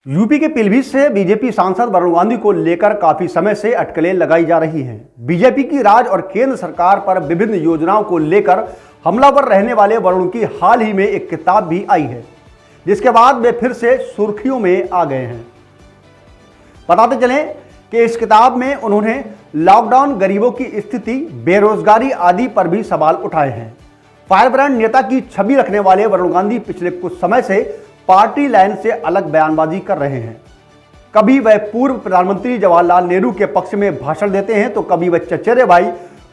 UP के पीलीभीत से BJP सांसद वरुण गांधी को लेकर काफी समय से अटकलें लगाई जा रही हैं। बीजेपी की राज्य और केंद्र सरकार पर विभिन्न योजनाओं को लेकर हमलावर रहने वाले वरुण की हाल ही में एक किताब भी आई है, जिसके बाद वे फिर से सुर्खियों में आ गए हैं। बताते चलें कि इस किताब में उन्होंने लॉकडाउन, गरीबों की स्थिति, बेरोजगारी आदि पर भी सवाल उठाए हैं। फायरब्रांड नेता की छवि रखने वाले वरुण गांधी पिछले कुछ समय से पार्टी लाइन से अलग बयानबाजी कर रहे हैं। कभी वह पूर्व प्रधानमंत्री जवाहरलाल नेहरू के पक्ष में भाषण देते हैं, तो कभी वह चचेरे भाई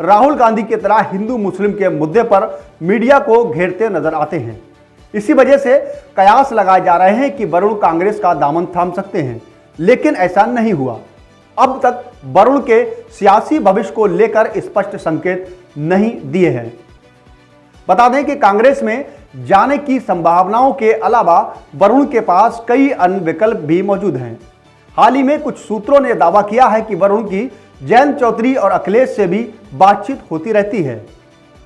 राहुल गांधी की तरह हिंदू मुस्लिम के मुद्दे पर मीडिया को घेरते नजर आते हैं। इसी वजह से कयास लगाए जा रहे हैं कि वरुण कांग्रेस का दामन थाम सकते हैं, लेकिन ऐसा नहीं हुआ। अब तक वरुण के सियासी भविष्य को लेकर स्पष्ट संकेत नहीं दिए हैं। बता दें कि कांग्रेस में जाने की संभावनाओं के अलावा वरुण के पास कई अन्य विकल्प भी मौजूद हैं। हाल ही में कुछ सूत्रों ने दावा किया है कि वरुण की जयंत चौधरी और अखिलेश से भी बातचीत होती रहती है।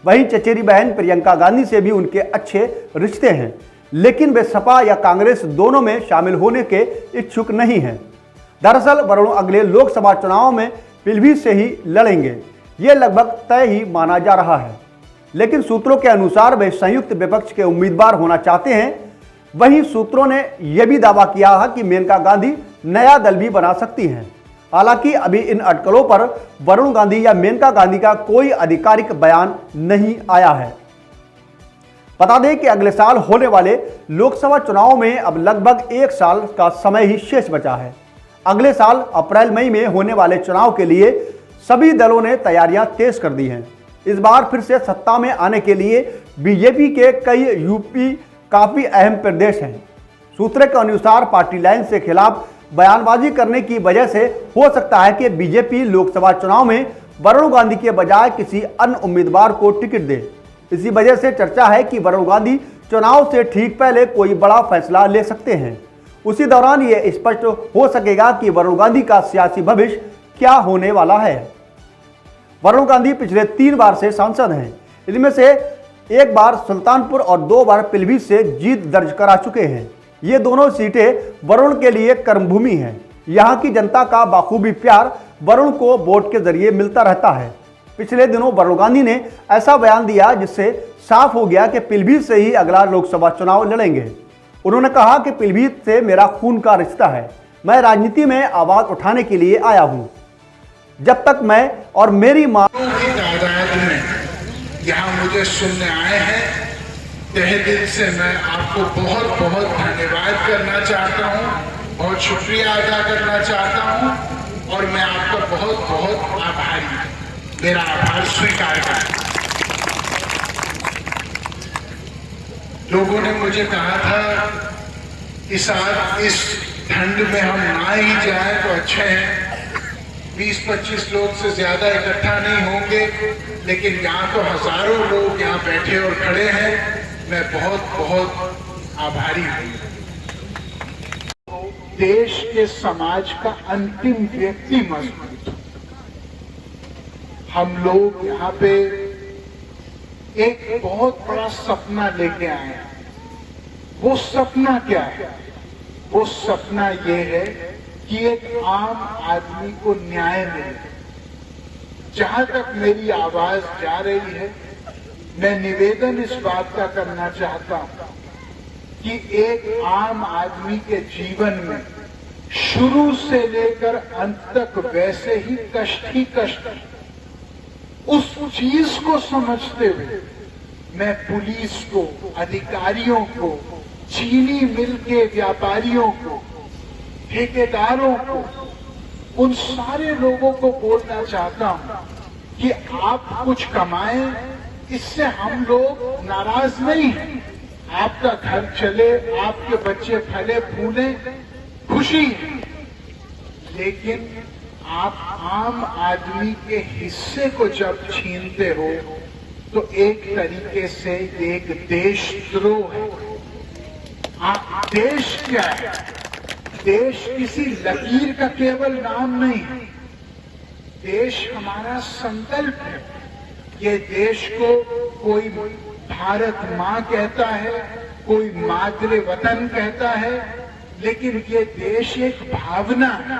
वहीं चचेरी बहन प्रियंका गांधी से भी उनके अच्छे रिश्ते हैं, लेकिन वे सपा या कांग्रेस दोनों में शामिल होने के इच्छुक नहीं हैं। दरअसल वरुण अगले लोकसभा चुनाव में पीलीभीत से ही लड़ेंगे, ये लगभग तय ही माना जा रहा है। लेकिन सूत्रों के अनुसार वे संयुक्त विपक्ष के उम्मीदवार होना चाहते हैं। वहीं सूत्रों ने यह भी दावा किया है कि मेनका गांधी नया दल भी बना सकती हैं। हालांकि अभी इन अटकलों पर वरुण गांधी या मेनका गांधी का कोई आधिकारिक बयान नहीं आया है। बता दें कि अगले साल होने वाले लोकसभा चुनाव में अब लगभग एक साल का समय ही शेष बचा है। अगले साल अप्रैल मई में होने वाले चुनाव के लिए सभी दलों ने तैयारियां तेज कर दी हैं। इस बार फिर से सत्ता में आने के लिए बीजेपी के कई यूपी काफी अहम प्रदेश हैं। सूत्रों के अनुसार पार्टी लाइन से खिलाफ बयानबाजी करने की वजह से हो सकता है कि बीजेपी लोकसभा चुनाव में वरुण गांधी के बजाय किसी अन्य उम्मीदवार को टिकट दे। इसी वजह से चर्चा है कि वरुण गांधी चुनाव से ठीक पहले कोई बड़ा फैसला ले सकते हैं। उसी दौरान यह स्पष्ट हो सकेगा कि वरुण गांधी का सियासी भविष्य क्या होने वाला है। वरुण गांधी पिछले 3 बार से सांसद हैं। इनमें से एक बार सुल्तानपुर और 2 बार पीलीभीत से जीत दर्ज करा चुके हैं। ये दोनों सीटें वरुण के लिए कर्मभूमि हैं। यहाँ की जनता का बाखूबी प्यार वरुण को वोट के जरिए मिलता रहता है। पिछले दिनों वरुण गांधी ने ऐसा बयान दिया जिससे साफ हो गया कि पीलीभीत से ही अगला लोकसभा चुनाव लड़ेंगे। उन्होंने कहा कि पीलीभीत से मेरा खून का रिश्ता है। मैं राजनीति में आवाज उठाने के लिए आया हूँ। जब तक मैं और मेरी मां की तादाद में यहाँ मुझे सुनने आए हैं, तहे दिल से मैं आपको बहुत बहुत धन्यवाद करना चाहता हूँ, बहुत शुक्रिया अदा करना चाहता हूँ और मैं आपका बहुत बहुत आभारी हूँ। मेरा आभार स्वीकार करें। लोगों ने मुझे कहा था इस ठंड में हम ना ही जाएं तो अच्छा है, 20-25 लोग से ज्यादा इकट्ठा नहीं होंगे, लेकिन यहाँ तो हजारों लोग यहाँ बैठे और खड़े हैं। मैं बहुत बहुत आभारी हूँ। देश के समाज का अंतिम व्यक्ति मजबूत, हम लोग यहाँ पे एक बहुत बड़ा सपना लेके आए हैं। वो सपना क्या है? वो सपना ये है कि एक आम आदमी को न्याय मिले। जहां तक मेरी आवाज जा रही है, मैं निवेदन इस बात का करना चाहता हूं कि एक आम आदमी के जीवन में शुरू से लेकर अंत तक वैसे ही कष्ट उस चीज को समझते हुए मैं पुलिस को, अधिकारियों को, चीनी मिल के व्यापारियों को, ठेकेदारों को, उन सारे लोगों को बोलना चाहता हूं कि आप कुछ कमाएं, इससे हम लोग नाराज नहीं हैं। आपका घर चले, आपके बच्चे फले फूले, खुशी है। लेकिन आप आम आदमी के हिस्से को जब छीनते हो तो एक तरीके से एक देशद्रोह है। देश क्या है? देश किसी लकीर का केवल नाम नहीं है। देश हमारा संकल्प है। ये देश को कोई भारत माँ कहता है, कोई मातृ वतन कहता है, लेकिन ये देश एक भावना है।